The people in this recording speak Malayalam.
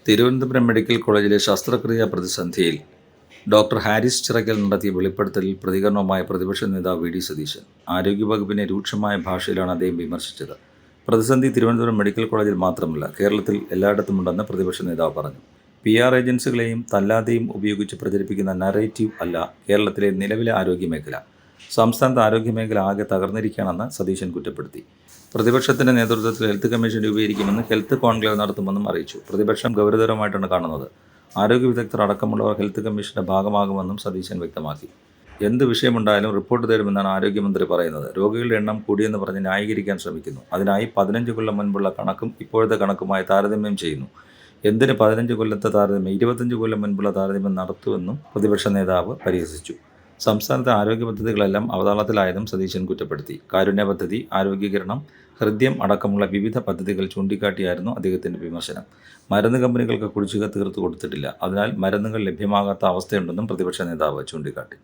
തിരുവനന്തപുരം മെഡിക്കൽ കോളേജിലെ ശസ്ത്രക്രിയാ പ്രതിസന്ധിയിൽ ഡോക്ടർ ഹാരിസ് ചിറക്കൽ നടത്തിയ വെളിപ്പെടുത്തലിൽ പ്രതികരണവുമായ പ്രതിപക്ഷ നേതാവ് വി ഡി സതീശൻ. ആരോഗ്യവകുപ്പിനെ രൂക്ഷമായ ഭാഷയിലാണ് അദ്ദേഹം വിമർശിച്ചത്. പ്രതിസന്ധി തിരുവനന്തപുരം മെഡിക്കൽ കോളേജിൽ മാത്രമല്ല, കേരളത്തിൽ എല്ലായിടത്തുമുണ്ടെന്ന് പ്രതിപക്ഷ നേതാവ് പറഞ്ഞു. PR ഏജൻസികളെയും തല്ലാതെയും ഉപയോഗിച്ച് പ്രചരിപ്പിക്കുന്ന നറേറ്റീവ് അല്ല കേരളത്തിലെ നിലവിലെ ആരോഗ്യമേഖല. സംസ്ഥാനത്ത് ആരോഗ്യമേഖല ആകെ തകർന്നിരിക്കുകയാണെന്ന് സതീശൻ കുറ്റപ്പെടുത്തി. പ്രതിപക്ഷത്തിൻ്റെ നേതൃത്വത്തിൽ ഹെൽത്ത് കമ്മീഷൻ രൂപീകരിക്കുമെന്ന് ഹെൽത്ത് കോൺക്ലേവ് നടത്തുമെന്നും അറിയിച്ചു. പ്രതിപക്ഷം ഗൗരവതരമായിട്ടാണ് കാണുന്നത്. ആരോഗ്യ വിദഗ്ധർ അടക്കമുള്ളവർ ഹെൽത്ത് കമ്മീഷൻ്റെ ഭാഗമാകുമെന്നും സതീശൻ വ്യക്തമാക്കി. എന്ത് വിഷയമുണ്ടായാലും റിപ്പോർട്ട് തരുമെന്നാണ് ആരോഗ്യമന്ത്രി പറയുന്നത്. രോഗികളുടെ എണ്ണം കൂടിയെന്ന് പറഞ്ഞ് ന്യായീകരിക്കാൻ ശ്രമിക്കുന്നു. അതിനായി 15 കൊല്ലം മുൻപുള്ള കണക്കും ഇപ്പോഴത്തെ കണക്കുമായി താരതമ്യം ചെയ്യുന്നു. എന്തിന് 15 കൊല്ലത്തെ താരതമ്യം? 25 കൊല്ലം മുൻപുള്ള താരതമ്യം നടത്തുമെന്നും പ്രതിപക്ഷ നേതാവ് പരിഹസിച്ചു. സംസ്ഥാനത്തെ ആരോഗ്യ പദ്ധതികളെല്ലാം അവതാളത്തിലായതും സതീശൻ കുറ്റപ്പെടുത്തി. കാരുണ്യ പദ്ധതി, ആരോഗ്യകിരണം, ഹൃദ്യം അടക്കമുള്ള വിവിധ പദ്ധതികൾ ചൂണ്ടിക്കാട്ടിയായിരുന്നു അദ്ദേഹത്തിൻ്റെ വിമർശനം. മരുന്ന് കമ്പനികൾക്ക് കുടിശ്ശിക തീർത്തു കൊടുത്തിട്ടില്ല. അതിനാൽ മരുന്നുകൾ ലഭ്യമാകാത്ത അവസ്ഥയുണ്ടെന്നും പ്രതിപക്ഷ നേതാവ് ചൂണ്ടിക്കാട്ടി.